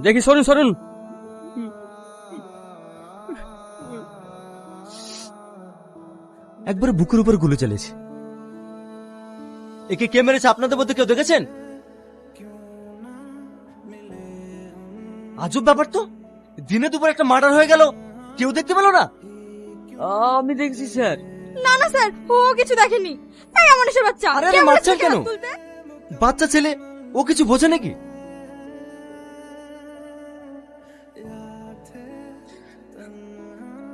দেখি, সরুন সরুন। একবারে বুকের উপর গুলি চলেছে। একে কে মেরেছে আপনাদের মধ্যে কেউ দেখেছেন? আজব ব্যাপার তো, দিনে দুপুর একটা মার্ডার হয়ে গেল, কেউ দেখতে পেল না? আমি দেখছি স্যার। না না স্যার, ও কিছু দেখেনি। তাই মানুষের বাচ্চা। আরে আরে, মারছেন কেন? বাচ্চা ছেলে, ও কিছু বোঝে নাকি?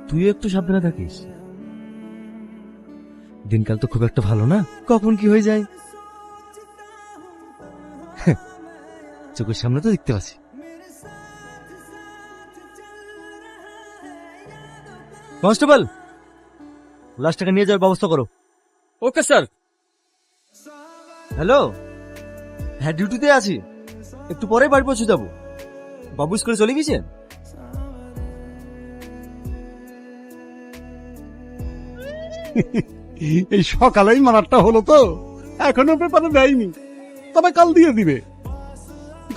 তুই একটু সাবধানে থাকিস, দিনকাল তো খুব একটা ভালো না, কখন কি হয়ে যায়। চোখের সামনে তো দেখতে পাচ্ছি। কনস্টেবল, লাশটাকে নিয়ে যাওয়ার ব্যবস্থা করো। Okay sir. হ্যালো, হ্যাঁ ডিউটিতে আছি, একটু পরে বাড়ি পৌঁছে যাবো। বাবু স্কুলে চলে গেছেন? এই সকালেই মারাটা হলো তো, এখনো পেপারে দেয়নি, তবে কাল দিয়ে দিবে।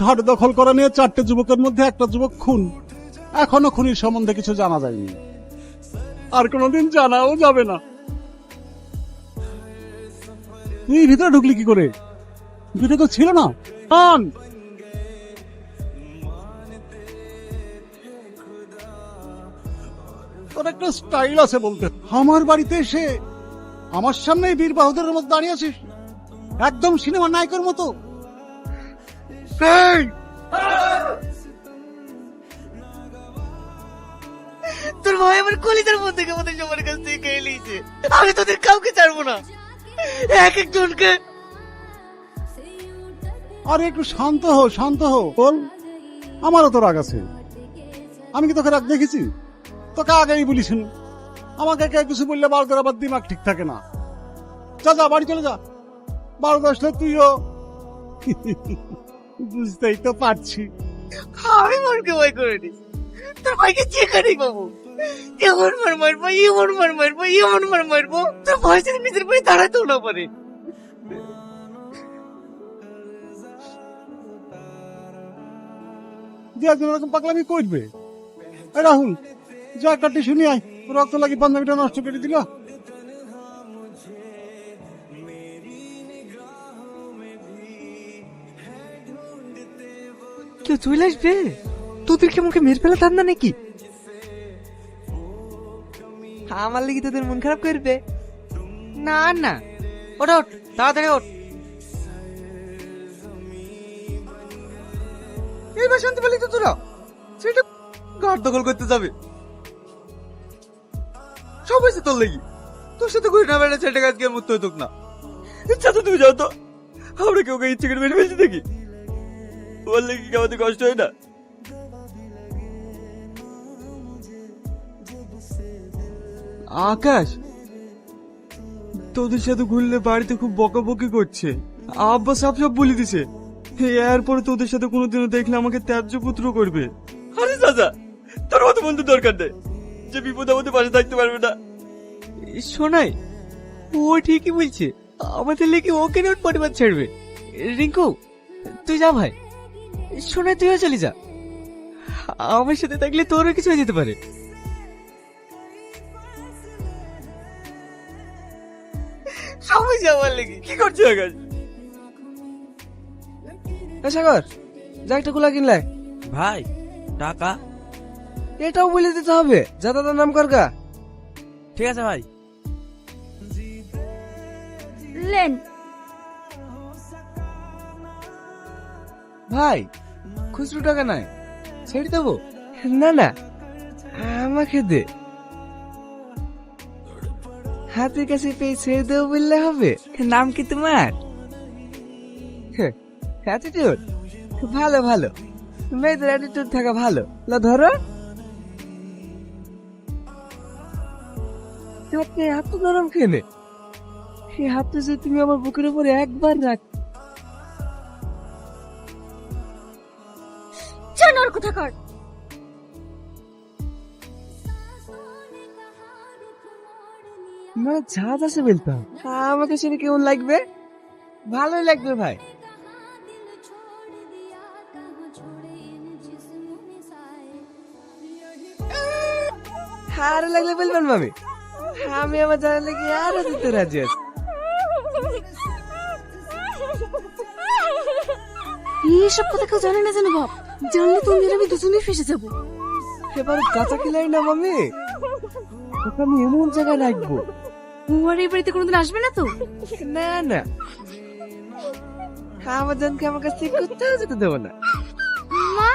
ঘাট দখল করা নিয়ে 4টে যুবকের মধ্যে একটা যুবক খুন, এখনো খুনির সম্বন্ধে কিছু জানা যায়নি, আর কোনোদিন জানাও যাবে না। তুই ভিতরে ঢুকলি কি করে? ভিতরে তো ছিল না। আন তোর একটা স্টাইল আছে বলতে, আমার বাড়িতে এসে আমার সামনে বীর বাহাদুরের মতো দাঁড়িয়ে আছিস, একদম সিনেমা নায়কের মতো। তোর ভাই আমার কলিজার মধ্যে মধ্যে সবার কাছ থেকে খেয়ে নিয়েছে, আমি তোদের কাউকে ছাড়বো না, এক একজনকে। আরে একটু শান্ত হো, শান্ত হো বল। আমারও তো রাগ আছে, আমি কি তোকে রাগ দেখেছি? তোকে আগেই বলিস, আমাকে কে কিছু বললে বারোদের আবার দিমাগ ঠিক থাকে না। যা যা, বাড়ি চলে যা, 12 আসলে তুইও। বুঝতেই তো পারছি। আমি মনকে ভয় করে নিস, তোর ভাইকে যেখানেই পাবো এমন মার মারবো, এমন মার মারবো, এমন মার মারবো, তোর ভয় যদি নিজের পায়ে দাঁড়াতেও না পারে। যে একজন এরকম পাগলামি করবে। এই রাহুল, যা একটা টিস্যু নিয়ে আয়, রক্ত লাগি পাঞ্জাবিটা নষ্ট করে দিল। কেউ চলে আসবে, তোদের কি মুখে মেরে ফেলা ধান্দা নাকি? আমার লাগি তোদের মন খারাপ করবে? না না, ওঠ ওঠ, তাড়াতাড়ি ওঠ। এইবার শান্তি পেলি তো তোরা, সেটা ঘাট দখল করতে যাবে। সব হয়েছে তোর লাগি, তোর সাথে ঘুরে না বেড়া ছেলেটাকে আজকে মরতে হতো না। ইচ্ছা তো তুমি যাও তো, আমরা কেউ ইচ্ছে করে মেরে ফেলছি দেখি, ওর লেগে কি আমাদের কষ্ট হয় না? আকাশ, তোদের সাথে ঘুরলে বাড়িতে খুব বকাবকি করছে, আব্বা সব সব বলে দিছে, এরপরে তোদের সাথে কোনোদিনও দেখলে আমাকে ত্যায্য পুত্র করবে। আরে চাচা, তোর মতো বন্ধু দরকার নেই যে বিপদ আমাদের পাশে থাকতে পারবে না। শোনাই, ও ঠিকই বলছে, আমাদের লেগে ও কেন ওর পরিবার ছাড়বে। রিঙ্কু, তুই যা ভাই, শোনাই তুইও চলে যা, আমার সাথে থাকলে তোরও কিছু হয়ে যেতে পারে। সবাই যাওয়ার লেগে কি করছে আকাশ? সাগর, যা একটা গুলা কিনলে ভাই টাকা? এটাও বলে দিতে হবে, যা দাদার নাম করগা। ঠিক আছে ভাই। লেন। ভাই, খুচরো টাকা নাই, ছেড়ে দেবো? না না, আমাকে দে। হাতের কাছে পেয়ে ছেড়ে দেবো বললে হবে? নাম কি তোমার? অ্যাটিটিউড? ভালো ভালো, মেয়েদের অ্যাটিটিউড থাকা ভালো। লা ধরো। তোমাকে এত নরম খেলে, সেই হাতটা যে তুমি আমার বুকের উপরে একবার রাখ। জানোর কথা কর। মানে ঝাঁজ আছে বলতাম, আমাকে সেটা কেমন লাগবে? ভালোই লাগবে ভাই। আরো লাগলে বলবেন মামি, আমি আমার জানার লেগে আরো দিতে রাজি আছি। এসব কথা কেউ জানে না জানো বাপ, জানলে তুমি আর আমি দুজনেই ফেসে যাবো। এবার কাঁচা কিলাই না মামি, ওকে আমি এমন জায়গায় রাখবো। ও আর এই বাড়িতে কোনোদিন আসবে না তো? না না, আমার জানকে আমার কাছে কোথাও যেতে দেবো না। মা,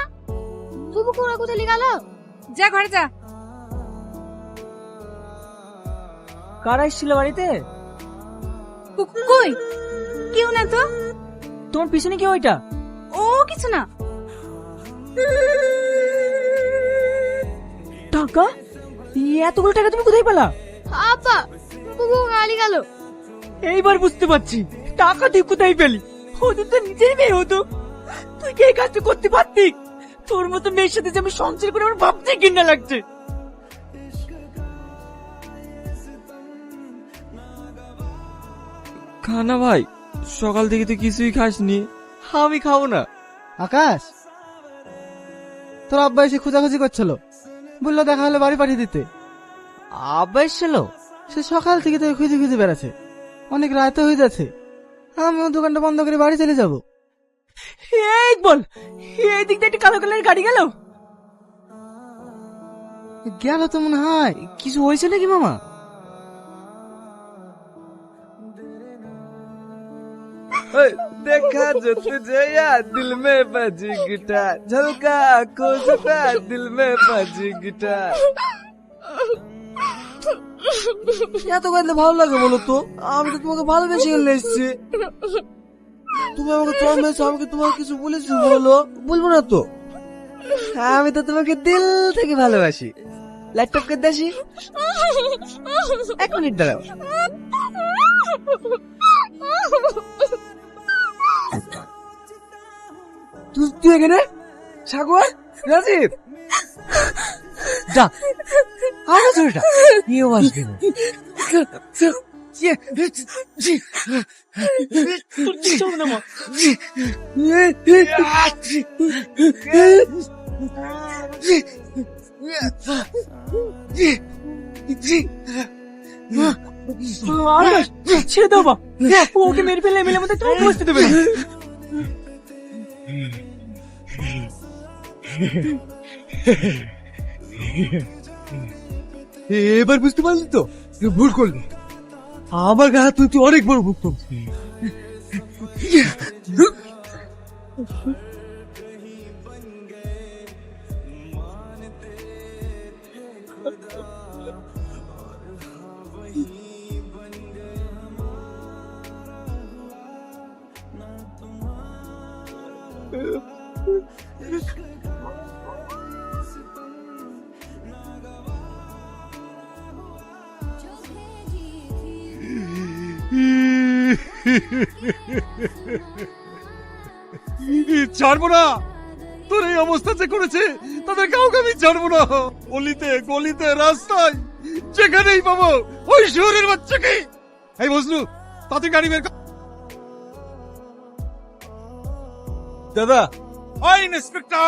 তবু কোরা কোথায় গেল? যা ঘরে যা। কারা এসেছিল বাড়িতে? কই কেউ না তো। তোমার পিছনে কি ওইটা? ও কিছু না। টাকা? এতগুলো টাকা তুমি কোথায় পেলা? আপা, বুবু গালি গেল। এইবার বুঝতে পারছি টাকা তুই কোথায় পেলি। ওদের তো নিজের মেয়ে হতো, তুই কি এই কাজটা করতে পারতি? তোর মতো মেয়ের সাথে যে আমি সংসার করে আমার ভাবতে ঘৃণা লাগছে। খানা ভাই, সকাল থেকে তো কিছুই খাসনি। আমি খাবো না। আকাশ, তোর আব্বা এসে খোঁজাখুঁজি করছিল, বললো দেখা হলে বাড়ি পাঠিয়ে দিতে। আব্বা এসেছিল? সে সকাল থেকে তোর খুঁজে খুঁজে বেড়াচ্ছে, অনেক রাত হয়ে যাচ্ছে। আমিও দোকানটা বন্ধ করে বাড়ি চলে যাব। এই বল, এই দিক দিয়ে একটা কালো কালারের গাড়ি গেল। গেল তো মনে হয়। কিছু হয়েছে নাকি মামা? देखा जो तुझे यार दिल में बजी गिटार झलका आंखों से प्यार दिल में बजी गिटार। এত গাইলে ভালো লাগে বলো তো? আমি তো তোমাকে ভালোবেসে গেলে এসেছি। তুমি আমাকে চমেছো, আমাকে তোমার কিছু বলেছো বলো? বলবো না তো। আমি তো তোমাকে দিল থেকে ভালোবাসি। ল্যাপটপ কে দাসি, এক মিনিট দাঁড়াও। তুই এখানে? সাগর, রাজীব, যা আরো জোরটা কেউ আসবে না। ছেড়ে দাও বাবা, ওকে মেরে ফেলে এমএলএ মধ্যে তুমি বসতে দেবে না। এবার বুঝতে পারলি তো তুই ভুল করলি। আমার গায়ে তুই অনেক বড় ভুল করছিস। ছাড়বো না, তোর এই অবস্থা যে করেছে তাদের কাউকে আমি ছাড়বো না। গলিতে গলিতে রাস্তায় যেখানেই পাবো ওই শহরের বাচ্চাকে। এই বসলু, তাতে গাড়ি বের কর। দাদা, ওই ইন্সপেক্টর,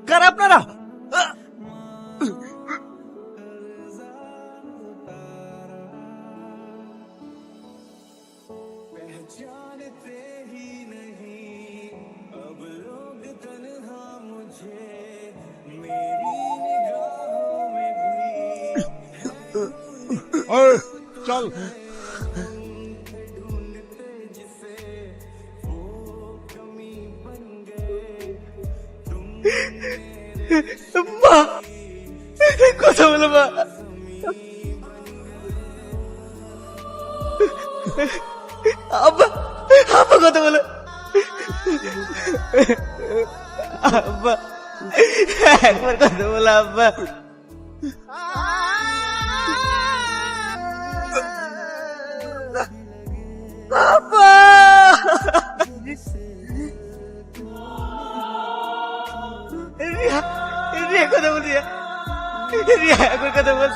কারা আপনারা? ওই, চল। মা, কথা বলো মা। আব্বা, আব্বা কথা বলো। আব্বা, একবার কথা বলো আব্বা। আব্বা, রিয়া, রিয়া কথা বল, রিয়া, রিয়া একবার কথা বল।